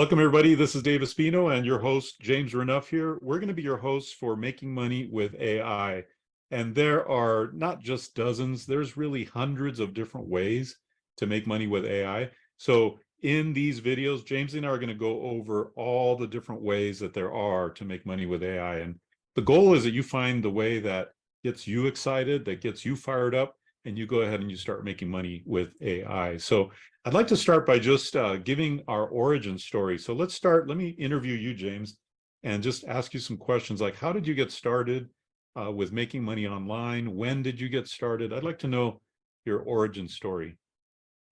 Welcome, everybody. This is Dave Espino and your host, James Renuff here. We're going to be your hosts for Making Money with AI. And there are not just dozens, there's really hundreds of different ways to make money with AI. So in these videos, James and I are going to go over all the different ways that there are to make money with AI. And the goal is that you find the way that gets you excited, that gets you fired up, and you go ahead and you start making money with AI. So I'd like to start by just giving our origin story. So let's start. Let me interview you, James, and just ask you some questions like, how did you get started with making money online? When did you get started? I'd like to know your origin story.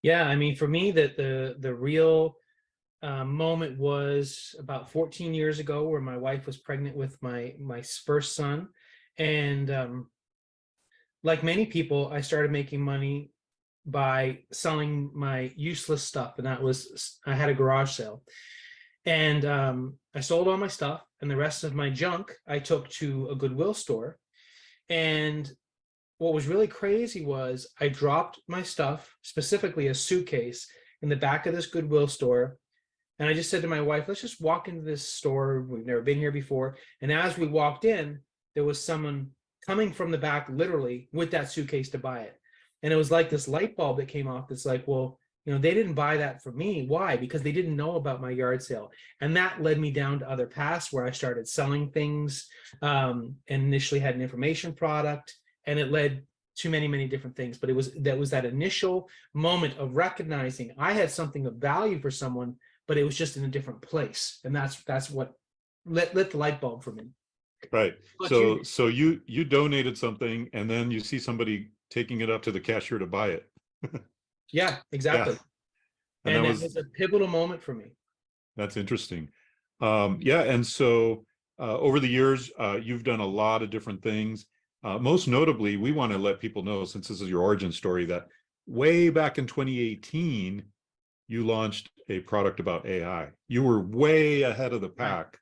Yeah, I mean, for me, the real moment was about 14 years ago, where my wife was pregnant with my first son, and like many people, I started making money by selling my useless stuff, and that was I had a garage sale, and I sold all my stuff, and the rest of my junk I took to a Goodwill store, and what was really crazy was I dropped my stuff, specifically a suitcase, in the back of this Goodwill store. And I just said to my wife, let's just walk into this store. We've never been here before. And as we walked in, there was someone coming from the back, literally, with that suitcase to buy it. And it was like this light bulb that came off that's like, well, they didn't buy that for me. Why? Because they didn't know about my yard sale. And that led me down to other paths where I started selling things, and initially had an information product, and it led to many, many different things. But that was that initial moment of recognizing I had something of value for someone, but it was just in a different place. And that's what lit the light bulb for me. Right. But So you donated something and then you see somebody taking it up to the cashier to buy it. yeah, Yeah. exactly. And And that was a pivotal moment for me. that's interesting. Yeah. And so over the years, you've done a lot of different things. Most notably, we want to let people know, since this is your origin story, that way back in 2018, you launched a product about AI. You were way ahead of the Right. pack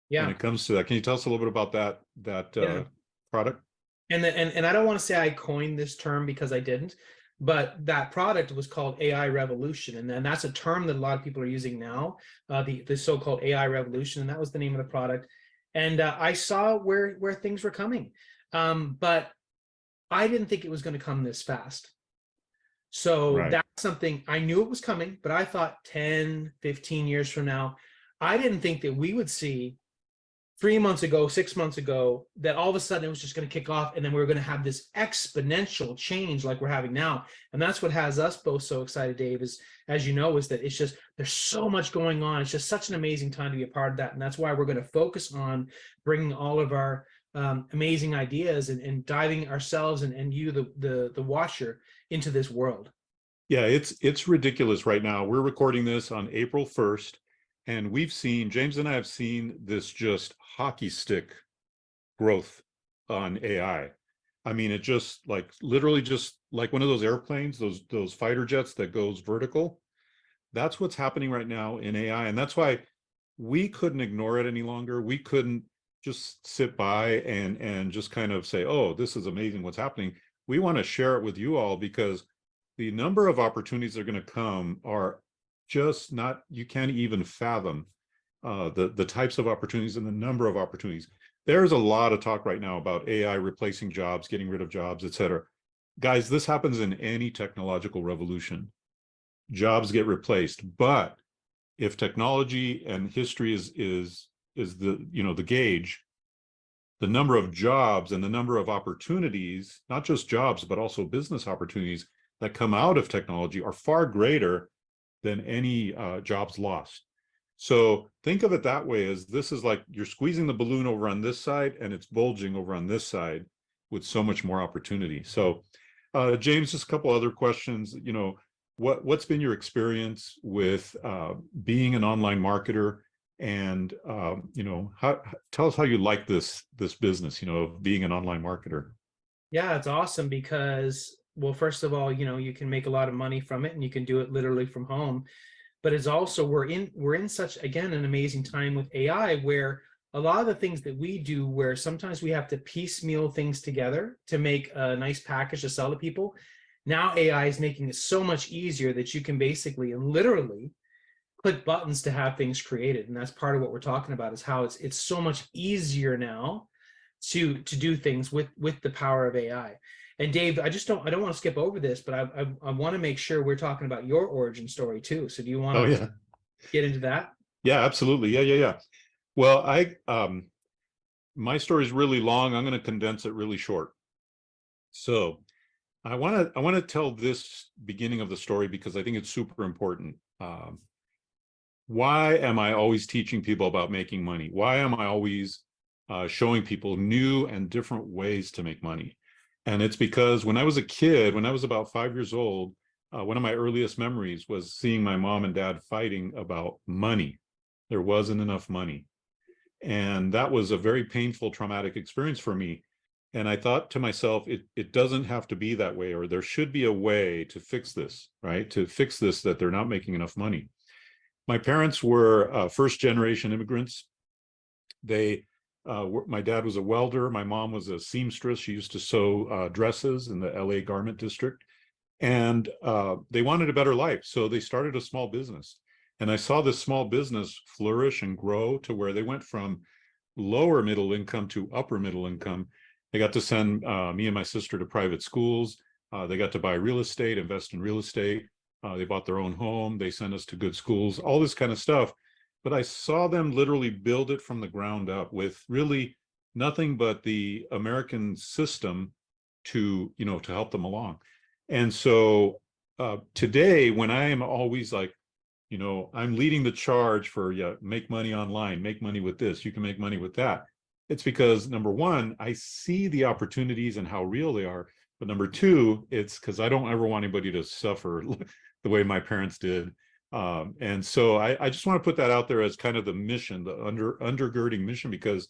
when Yeah. it comes to that. Can you tell us a little bit about that Yeah. product? And I don't want to say I coined this term, because I didn't, but that product was called AI revolution. And then that's a term that a lot of people are using now, the so-called AI revolution. And that was the name of the product. And I saw where things were coming. But I didn't think it was going to come this fast. So Right. that's something I knew it was coming, but I thought 10, 15 years from now. I didn't think that we would see 3 months ago, 6 months ago, that all of a sudden it was just going to kick off, and then we were going to have this exponential change like we're having now. And that's what has us both so excited, Dave, is, as you know, is that it's just, there's so much going on. It's just such an amazing time to be a part of that. And that's why we're going to focus on bringing all of our amazing ideas and diving ourselves and you, the watcher, into this world. Yeah, it's ridiculous right now. We're recording this on April 1st, and James and I have seen this just hockey stick growth on AI. I mean, it just like literally just like one of those airplanes, those fighter jets that goes vertical. That's what's happening right now in AI. And that's why we couldn't ignore it any longer. We couldn't just sit by and just kind of say, oh, this is amazing what's happening. We want to share it with you all because the number of opportunities that are going to come are just not, you can't even fathom the types of opportunities and the number of opportunities. There's a lot of talk right now about AI replacing jobs, getting rid of jobs, et cetera. Guys, this happens in any technological revolution. Jobs get replaced, but if technology and history is the gauge, the number of jobs and the number of opportunities, not just jobs, but also business opportunities that come out of technology are far greater than any jobs lost. So think of it that way, as this is like you're squeezing the balloon over on this side and it's bulging over on this side with so much more opportunity. So James, just a couple other questions. What's been your experience with being an online marketer, and tell us how you like this business, of being an online marketer. Yeah, it's awesome because, well, first of all, you can make a lot of money from it, and you can do it literally from home. But it's also, we're in such, again, an amazing time with AI, where a lot of the things that we do, where sometimes we have to piecemeal things together to make a nice package to sell to people. Now AI is making it so much easier that you can basically and literally click buttons to have things created. And that's part of what we're talking about, is how it's so much easier now to do things with the power of AI. And Dave, I don't want to skip over this, but I want to make sure we're talking about your origin story too. So do you Oh want to yeah. get into that? Yeah, absolutely. Yeah. Well, my story is really long. I'm going to condense it really short. So I want to tell this beginning of the story because I think it's super important. Why am I always teaching people about making money? Why am I always showing people new and different ways to make money? And it's because when I was a kid, when I was about 5 years old, one of my earliest memories was seeing my mom and dad fighting about money. There wasn't enough money. And that was a very painful, traumatic experience for me. And I thought to myself, it doesn't have to be that way, or there should be a way to fix this, right? To fix this, that they're not making enough money. My parents were first generation immigrants. My dad was a welder. My mom was a seamstress. She used to sew dresses in the LA garment district. And they wanted a better life. So they started a small business. And I saw this small business flourish and grow to where they went from lower middle income to upper middle income. They got to send me and my sister to private schools. They got to buy real estate, invest in real estate. They bought their own home. They sent us to good schools, all this kind of stuff. But I saw them literally build it from the ground up with really nothing but the American system to help them along. And so today, when I am always like, I'm leading the charge for, make money online, make money with this, you can make money with that. It's because number one, I see the opportunities and how real they are. But number two, it's because I don't ever want anybody to suffer the way my parents did. And so I just want to put that out there as kind of the mission, the undergirding mission, because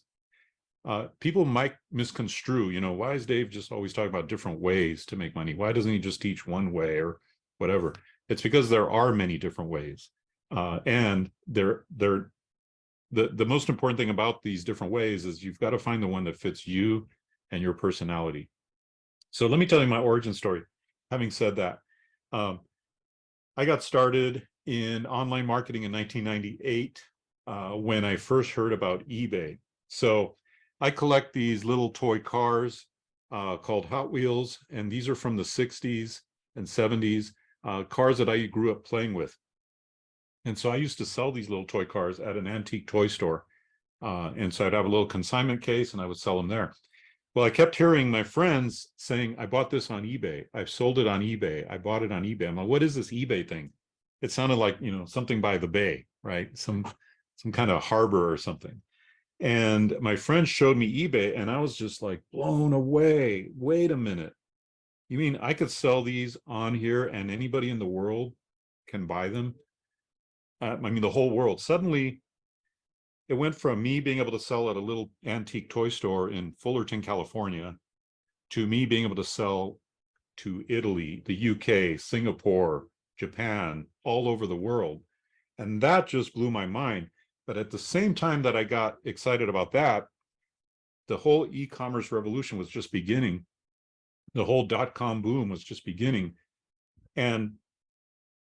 people might misconstrue, why is Dave just always talking about different ways to make money? Why doesn't he just teach one way or whatever? It's because there are many different ways. And the most important thing about these different ways is you've got to find the one that fits you and your personality. So let me tell you my origin story. Having said that, I got started in online marketing in 1998 when I first heard about eBay. So I collect these little toy cars called Hot Wheels, and these are from the 60s and 70s, cars that I grew up playing with. And so I used to sell these little toy cars at an antique toy store. And so I'd have a little consignment case and I would sell them there. Well, I kept hearing my friends saying, I bought this on eBay. I've sold it on eBay. I bought it on eBay. I'm like, what is this eBay thing? It sounded like, something by the bay, right? Some kind of harbor or something. And my friend showed me eBay and I was just like blown away. Wait a minute. You mean I could sell these on here and anybody in the world can buy them? I mean, the whole world. Suddenly, it went from me being able to sell at a little antique toy store in Fullerton, California, to me being able to sell to Italy, the UK, Singapore, Japan, all over the world. And that just blew my mind. But at the same time that I got excited about that, the whole e-commerce revolution was just beginning. The whole dot-com boom was just beginning. And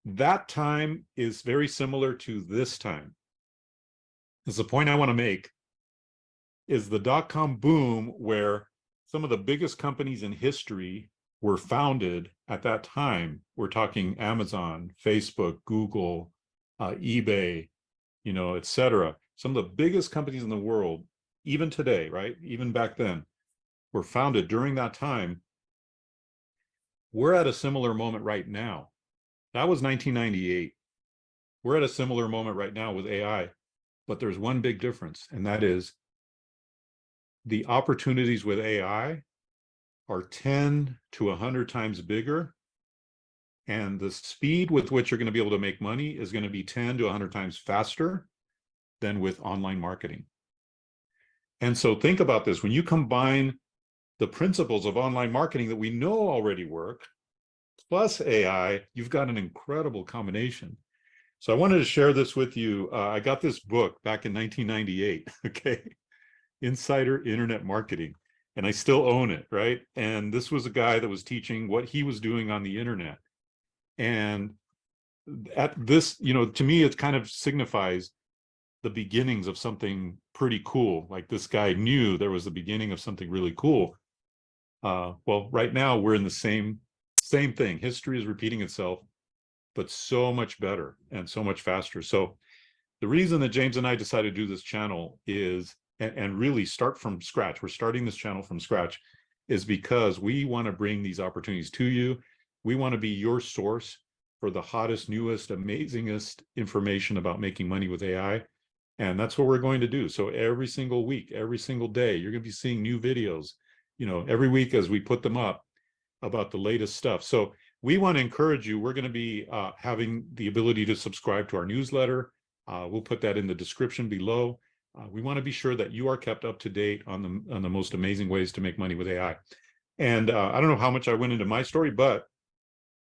that time is very similar to this time. Because the point I want to make is the dot-com boom, where some of the biggest companies in history were founded at that time. We're talking Amazon, Facebook, Google, eBay, et cetera. Some of the biggest companies in the world, even today, right? Even back then, were founded during that time. We're at a similar moment right now. That was 1998. We're at a similar moment right now with AI, but there's one big difference, and that is the opportunities with AI are 10 to 100 times bigger, and the speed with which you're going to be able to make money is going to be 10 to 100 times faster than with online marketing. And so think about this. When you combine the principles of online marketing that we know already work, plus AI, you've got an incredible combination. So I wanted to share this with you. I got this book back in 1998, okay? Insider Internet Marketing, and I still own it, right? And this was a guy that was teaching what he was doing on the internet. And at this, to me, it kind of signifies the beginnings of something pretty cool. Like this guy knew there was the beginning of something really cool. Well, right now we're in the same thing. History is repeating itself, but so much better and so much faster. So the reason that James and I decided to do this channel is, and really start from scratch, we're starting this channel from scratch, is because we want to bring these opportunities to you. We want to be your source for the hottest, newest, amazingest information about making money with AI. And that's what we're going to do. So every single week, every single day, you're going to be seeing new videos, every week as we put them up about the latest stuff. So we want to encourage you. We're going to be having the ability to subscribe to our newsletter. We'll put that in the description below. We want to be sure that you are kept up to date on the most amazing ways to make money with AI. And I don't know how much I went into my story, but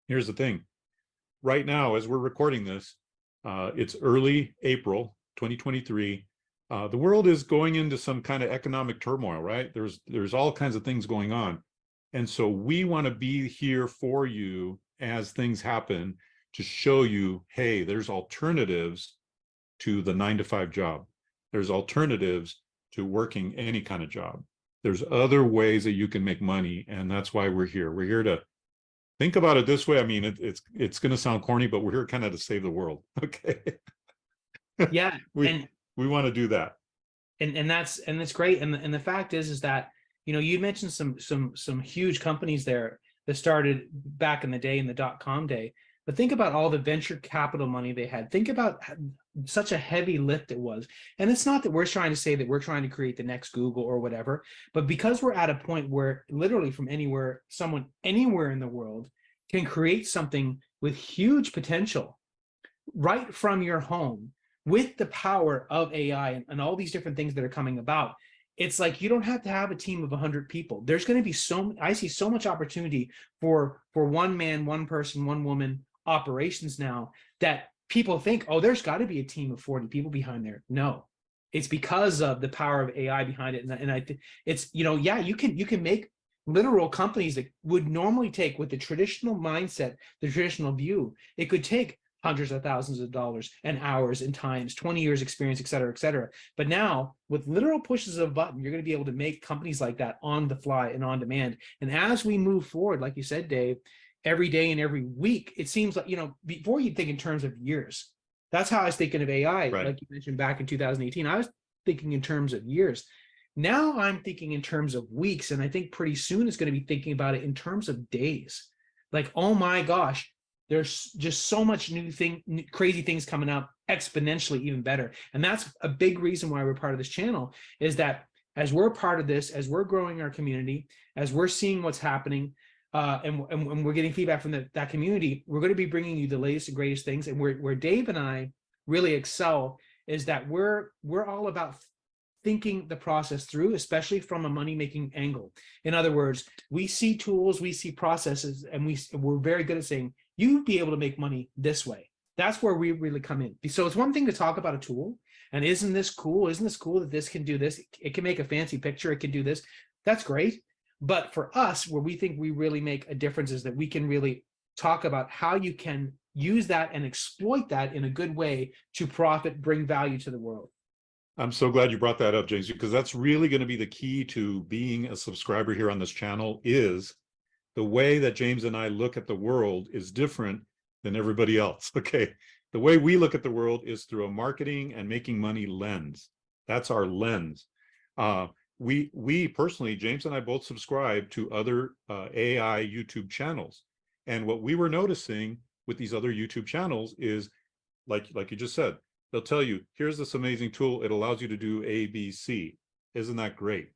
here's the thing. Right now, as we're recording this, it's early April 2023. The world is going into some kind of economic turmoil, right? There's all kinds of things going on. And so we want to be here for you as things happen to show you, hey, there's alternatives to the 9-to-5 job. There's alternatives to working any kind of job. There's other ways that you can make money. And that's why we're here. We're here to think about it this way. I mean, it's going to sound corny, but we're here kind of to save the world. Okay. Yeah. we want to do that. And that's great. And the fact is that, you mentioned some huge companies there that started back in the day, in the .com day. But think about all the venture capital money they had. Think about such a heavy lift it was. And it's not that we're trying to say that we're trying to create the next Google or whatever, but because we're at a point where literally from anywhere, someone anywhere in the world can create something with huge potential right from your home with the power of AI and all these different things that are coming about. It's like you don't have to have a team of 100 people. There's going to be I see so much opportunity for one man, one person, one woman operations now that people think, oh, there's got to be a team of 40 people behind there. No, it's because of the power of AI behind it. And I think it's, yeah, you can make literal companies that would normally take, with the traditional mindset, the traditional view, it could take hundreds of thousands of dollars and hours and times, 20 years experience, et cetera, et cetera. But now with literal pushes of a button, you're going to be able to make companies like that on the fly and on demand. And as we move forward, like you said, Dave, every day and every week, it seems like, before you think in terms of years. That's how I was thinking of AI. Right. Like you mentioned back in 2018, I was thinking in terms of years. Now I'm thinking in terms of weeks. And I think pretty soon it's going to be thinking about it in terms of days. Like, oh my gosh, there's just so much crazy things coming up, exponentially even better. And that's a big reason why we're part of this channel, is that as we're part of this, as we're growing our community, as we're seeing what's happening, and we're getting feedback from that community, we're going to be bringing you the latest and greatest things. And where Dave and I really excel is that we're all about thinking the process through, especially from a money-making angle. In other words, we see tools, we see processes, and we're very good at saying, you'd be able to make money this way. That's where we really come in. So it's one thing to talk about a tool, and isn't this cool? Isn't this cool that this can do this? It can make a fancy picture, it can do this. That's great. But for us, where we think we really make a difference is that we can really talk about how you can use that and exploit that in a good way to profit, bring value to the world. I'm so glad you brought that up, James, because that's really going to be the key to being a subscriber here on this channel. Is the way that James and I look at the world is different than everybody else. Okay. The way we look at the world is through a marketing and making money lens. That's our lens. We personally, James and I both subscribe to other AI YouTube channels. And what we were noticing with these other YouTube channels is, like you just said, they'll tell you, here's this amazing tool. It allows you to do A, B, C. Isn't that great?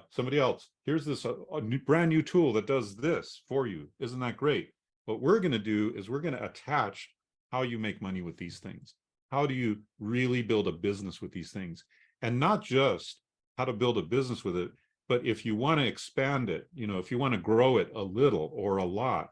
Somebody else, here's this brand new tool that does this for you. Isn't that great? What we're going to do is we're going to attach how you make money with these things. How do you really build a business with these things? And not just how to build a business with it, but if you want to expand it, if you want to grow it a little or a lot,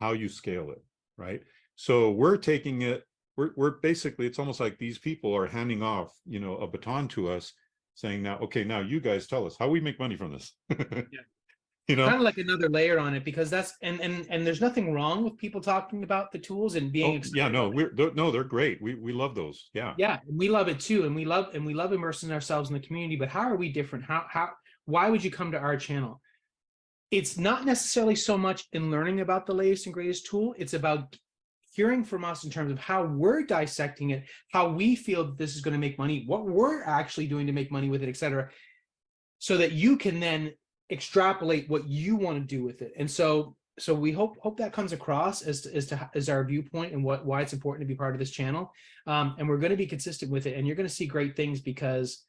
how you scale it, right? So we're taking it, we're basically, it's almost like these people are handing off, a baton to us, saying, now, okay, now you guys tell us how we make money from this. Yeah. you know? kind of like another layer on it, because that's and there's nothing wrong with people talking about the tools and being Oh yeah, excited no, about it. they're great. We love those. Yeah. Yeah, and we love it too, and we love immersing ourselves in the community. But how are we different? How why would you come to our channel? It's not necessarily so much in learning about the latest and greatest tool. It's about hearing from us in terms of how we're dissecting it, how we feel that this is going to make money, what we're actually doing to make money with it, et cetera, so that you can then extrapolate what you want to do with it. And so we hope that comes across as our viewpoint and why it's important to be part of this channel. And we're going to be consistent with it, and you're going to see great things because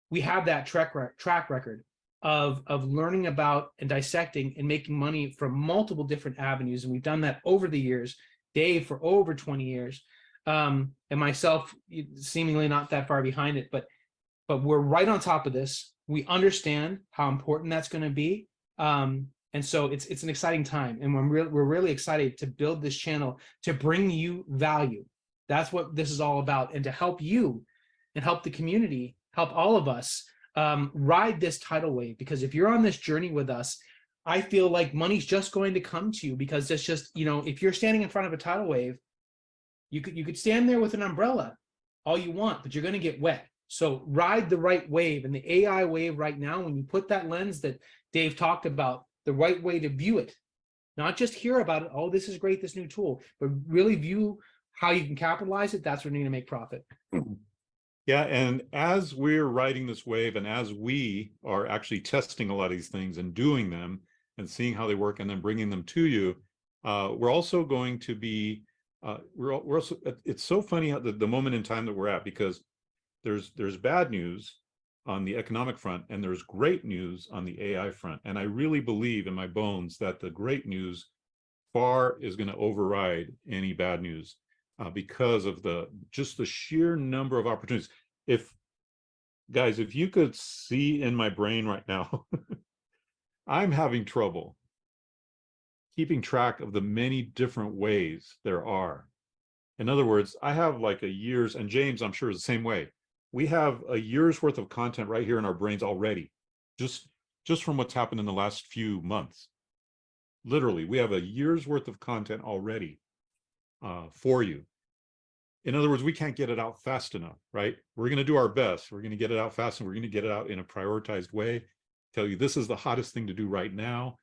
we have that track record of learning about and dissecting and making money from multiple different avenues. And we've done that over the years. Dave for over 20 years, and myself seemingly not that far behind it, but we're right on top of this. We understand how important that's going to be. And so it's an exciting time, and we're really excited to build this channel to bring you value. That's what this is all about, and to help you and help the community, help all of us ride this tidal wave. Because if you're on this journey with us, I feel like money's just going to come to you, because it's just, if you're standing in front of a tidal wave, you could stand there with an umbrella all you want, but you're going to get wet. So ride the right wave. And the AI wave right now, when you put that lens that Dave talked about, the right way to view it, not just hear about it, oh, this is great, this new tool, but really view how you can capitalize it. That's when you're going to make profit. Yeah, and as we're riding this wave, and as we are actually testing a lot of these things and doing them and seeing how they work and then bringing them to you, we're also going to be, we're also, it's so funny how the moment in time that we're at, because there's bad news on the economic front and there's great news on the AI front. And I really believe in my bones that the great news far is going to override any bad news. Because of just the sheer number of opportunities. If guys, if you could see in my brain right now, I'm having trouble keeping track of the many different ways there are. In other words, I have like a year's, and James, I'm sure is the same way. We have a year's worth of content right here in our brains already, just from what's happened in the last few months. Literally, we have a year's worth of content already for you. In other words, we can't get it out fast enough, right? We're going to do our best. We're going to get it out fast, and we're going to get it out in a prioritized way. Tell you this is the hottest thing to do right now.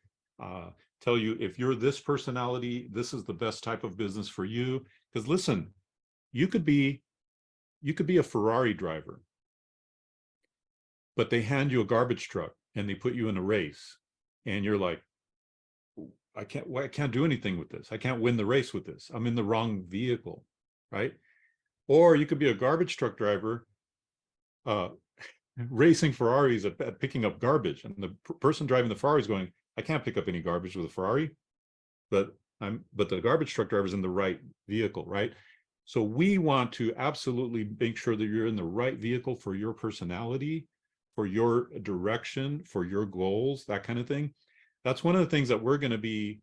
Tell you if you're this personality, this is the best type of business for you. Because listen, you could be a Ferrari driver, but they hand you a garbage truck and they put you in a race, and you're like, I can't do anything with this. I can't win the race with this. I'm in the wrong vehicle, right? Or you could be a garbage truck driver racing Ferraris at picking up garbage. And the person driving the Ferrari is going, I can't pick up any garbage with a Ferrari, but the garbage truck driver is in the right vehicle, right? So we want to absolutely make sure that you're in the right vehicle for your personality, for your direction, for your goals, that kind of thing. That's one of the things that we're going to be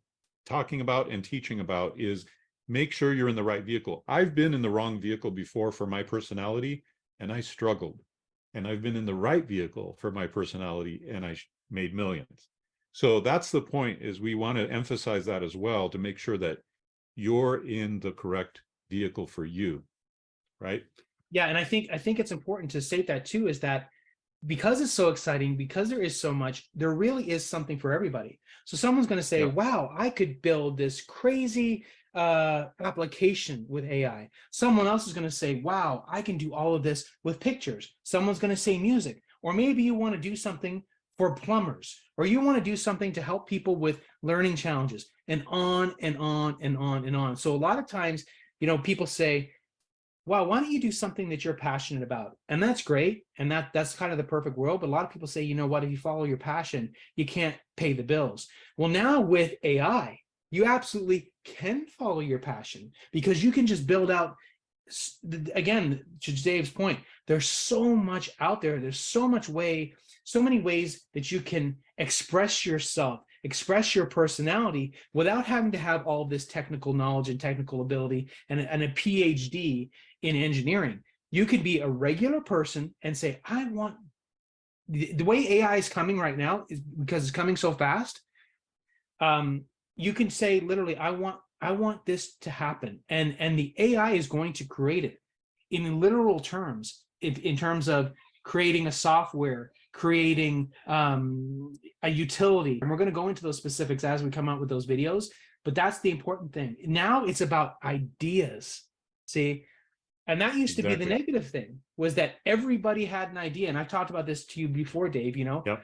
talking about and teaching about, is make sure you're in the right vehicle. I've been in the wrong vehicle before for my personality, and I struggled. And I've been in the right vehicle for my personality, and I made millions. So that's the point, is we want to emphasize that as well, to make sure that you're in the correct vehicle for you, right? Yeah, and I think it's important to state that too, is that because it's so exciting, because there is so much, there really is something for everybody. So someone's going to say, wow, I could build this crazy application with AI. Someone else is going to say, wow, I can do all of this with pictures. Someone's going to say music. Or maybe you want to do something for plumbers, or you want to do something to help people with learning challenges, and on and on and on and on. So a lot of times, people say, wow, why don't you do something that you're passionate about? And that's great. And that's kind of the perfect world. But a lot of people say, you know what, if you follow your passion, you can't pay the bills. Well, now with AI, you absolutely can follow your passion, because you can just build out, again, to Dave's point, there's so much out there. There's so many ways that you can express yourself, express your personality, without having to have all this technical knowledge and technical ability and a PhD in engineering. You could be a regular person and say, I want, the way AI is coming right now is because it's coming so fast. You can say literally, I want this to happen, and the AI is going to create it in literal terms, in terms of creating a software, creating a utility. And we're going to go into those specifics as we come out with those videos. But that's the important thing. Now it's about ideas. See, and that used to be the Exactly. negative thing, was that everybody had an idea. And I've talked about this to you before, Dave. Yep.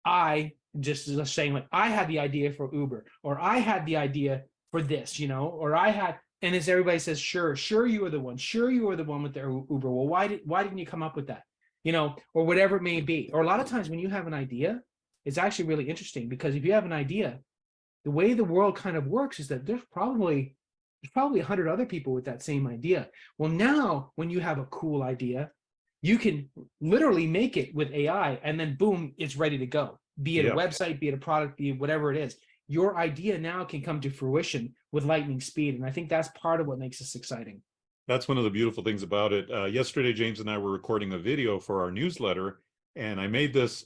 I just saying, like, I had the idea for Uber, or I had the idea for this, or I had, and as everybody says, sure, you were the one, with the Uber. Well, why didn't you come up with that? Or whatever it may be. Or a lot of times when you have an idea, it's actually really interesting, because if you have an idea, the way the world kind of works is that there's probably 100 other people with that same idea. Well, now when you have a cool idea, you can literally make it with AI, and then boom, it's ready to go. Be it a website, be it a product, be it whatever it is. Your idea now can come to fruition with lightning speed. And I think that's part of what makes this exciting. That's one of the beautiful things about it. Yesterday, James and I were recording a video for our newsletter, and I made this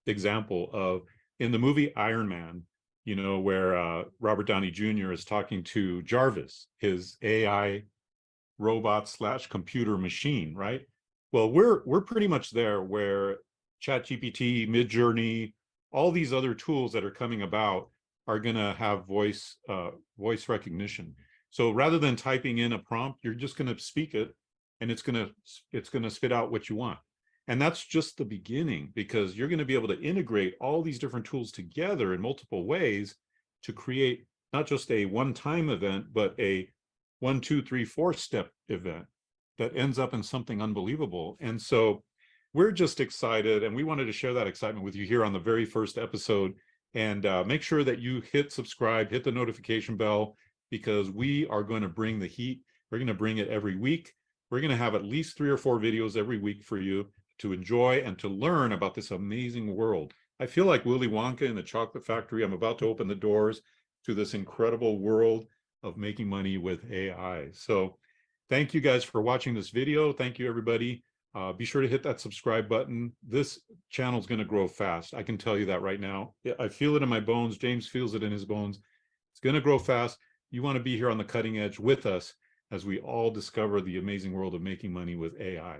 example of, in the movie Iron Man, where Robert Downey Jr. is talking to Jarvis, his AI robot / computer machine, right? Well, we're pretty much there, where ChatGPT, Midjourney, all these other tools that are coming about are going to have voice recognition. So rather than typing in a prompt, you're just going to speak it, and it's going to spit out what you want. And that's just the beginning, because you're going to be able to integrate all these different tools together in multiple ways to create not just a one-time event, but a 1, 2, 3, 4 step event that ends up in something unbelievable. And so we're just excited, and we wanted to share that excitement with you here on the very first episode. And make sure that you hit subscribe, hit the notification bell, because we are going to bring the heat. We're going to bring it every week. We're going to have at least 3 or 4 videos every week for you to enjoy and to learn about this amazing world. I feel like Willy Wonka in the Chocolate Factory. I'm about to open the doors to this incredible world of making money with AI. So thank you guys for watching this video. Thank you, everybody. Be sure to hit that subscribe button. This channel is going to grow fast. I can tell you that right now. I feel it in my bones. James feels it in his bones. It's going to grow fast. You want to be here on the cutting edge with us as we all discover the amazing world of making money with AI.